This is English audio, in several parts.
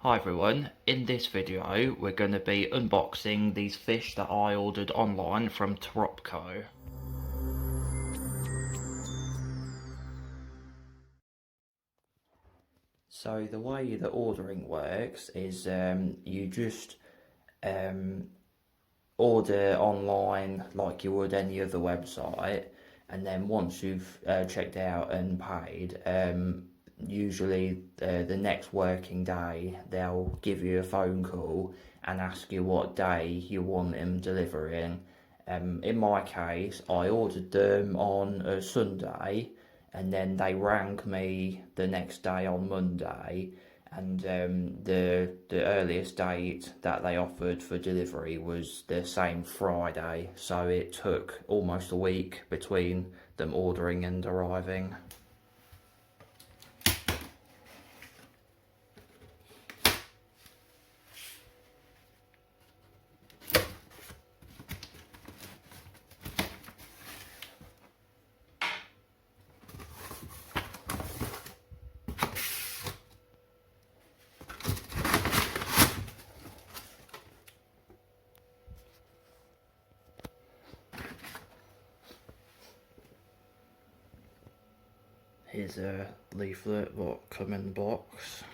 Hi everyone, in this video we're going to be unboxing these fish that I ordered online from Tropco. So the way the ordering works is you just order online like you would any other website, and then once you've checked out and paid, usually the next working day they'll give you a phone call and ask you what day you want them delivering. In my case, I ordered them on a Sunday, and then they rang me the next day on Monday, and the earliest date that they offered for delivery was the same Friday, so it took almost a week between them ordering and arriving. Here's a leaflet what come in the box.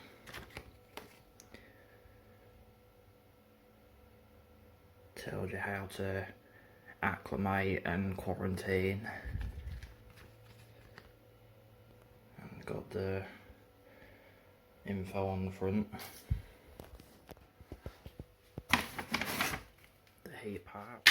Tells you how to acclimate and quarantine. And got the info on the front. The heat pack.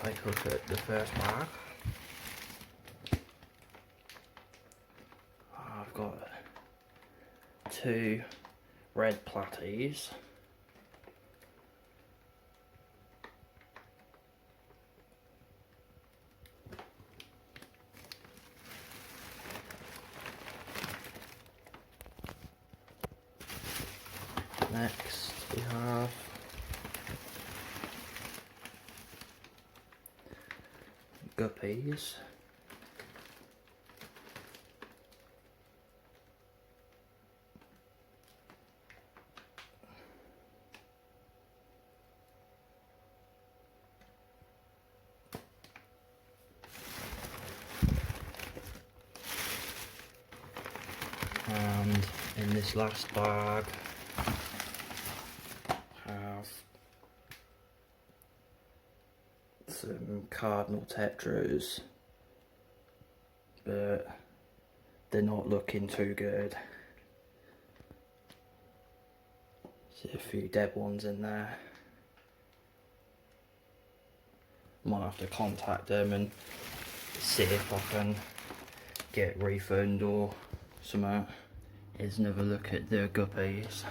Take a look at the first bag. I've got 2 red platies. Next we have guppies. And in this last bag have some cardinal tetras, but they're not looking too good. See a few dead ones in there. Might have to contact them and see if I can get a refund or something. Here's another look at the guppies.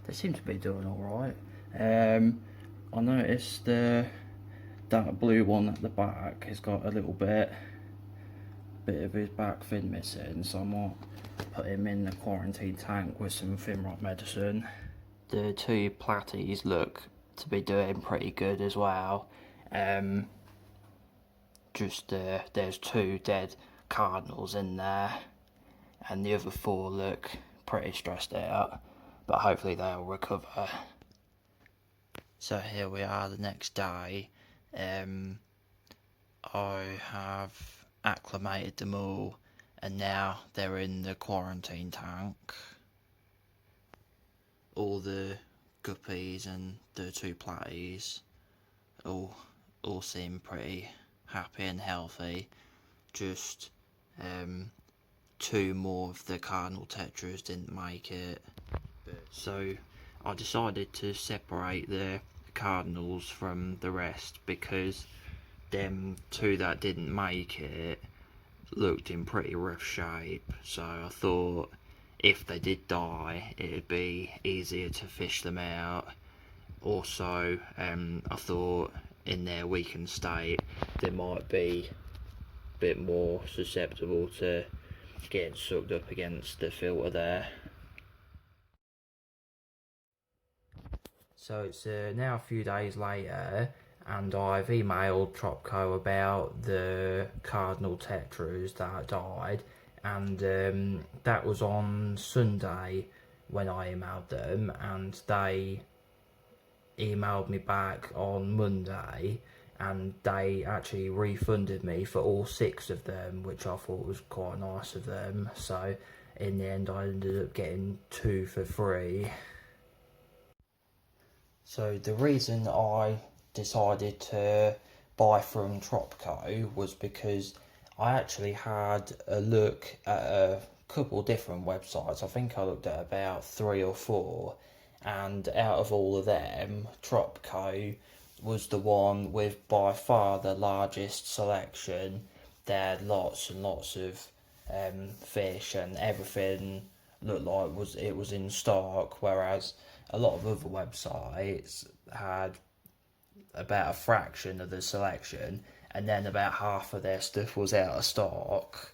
They seem to be doing alright. I noticed that blue one at the back has got a little bit of his back fin missing, so I might put him in the quarantine tank with some fin rot medicine. The 2 platies look to be doing pretty good as well. There's 2 dead cardinals in there, and the other 4 look pretty stressed out, but hopefully they'll recover. So here we are the next day. I have acclimated them all, and now they're in the quarantine tank. All the guppies and the 2 platies all seem pretty happy and healthy. Just 2 more of the cardinal tetras didn't make it. So I decided to separate the cardinals from the rest, because them 2 that didn't make it looked in pretty rough shape, so I thought if they did die it'd be easier to fish them out. Also, I thought in their weakened state they might be a bit more susceptible to getting sucked up against the filter there. So it's now a few days later, and I've emailed Tropco about the cardinal tetras that died, and that was on Sunday when I emailed them, and they emailed me back on Monday, and they actually refunded me for all 6 of them, which I thought was quite nice of them. So in the end I ended up getting 2 for free. So the reason I decided to buy from Tropco was because I actually had a look at a couple different websites. I think I looked at about 3 or 4, and out of all of them, Tropco was the one with by far the largest selection. They had lots and lots of fish, and everything looked like it was in stock, whereas a lot of other websites had about a fraction of the selection, and then about half of their stuff was out of stock.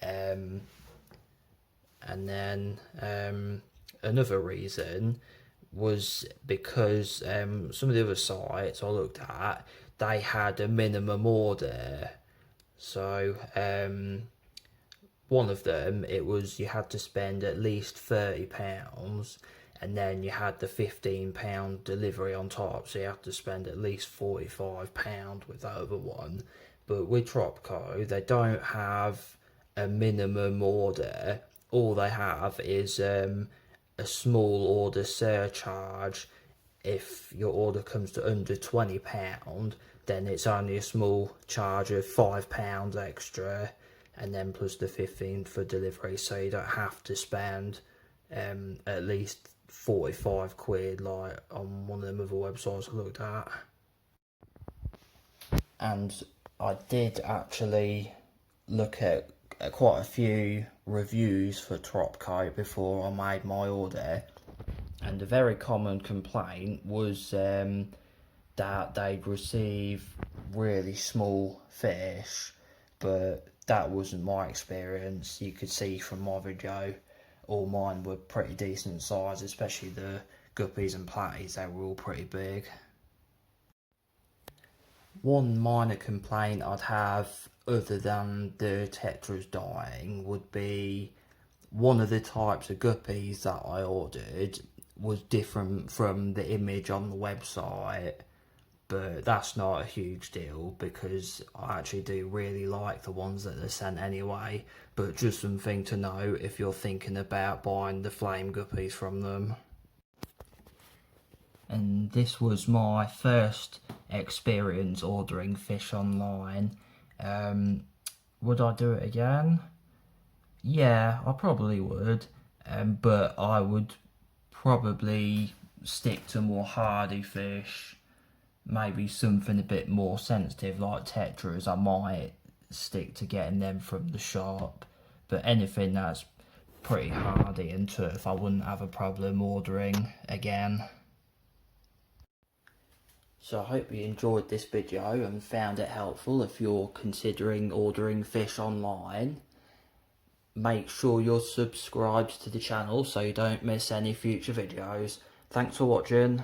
And then another reason was because some of the other sites I looked at, they had a minimum order. So one of them, it was you had to spend at least £30, and then you had the £15 delivery on top, so you had to spend at least £45 with the other one. But with Tropco, they don't have a minimum order. All they have is a small order surcharge. If your order comes to under £20, then it's only a small charge of £5 extra, and then plus the 15 for delivery, so you don't have to spend at least 45 quid like on one of them other websites I looked at. And I did actually look at quite a few reviews for Tropco before I made my order, and a very common complaint was that they'd receive really small fish, but that wasn't my experience. You could see from my video, all mine were pretty decent size, especially the guppies and platies, they were all pretty big. One minor complaint I'd have, other than the tetras dying, would be one of the types of guppies that I ordered was different from the image on the website. But that's not a huge deal, because I actually do really like the ones that are sent anyway. But just something to know if you're thinking about buying the flame guppies from them. And this was my first experience ordering fish online. Would I do it again? Yeah, I probably would. But I would probably stick to more hardy fish. Maybe something a bit more sensitive like tetras, I might stick to getting them from the shop. But anything that's pretty hardy and tough, I wouldn't have a problem ordering again. So I hope you enjoyed this video and found it helpful if you're considering ordering fish online. Make sure you're subscribed to the channel so you don't miss any future videos. Thanks for watching.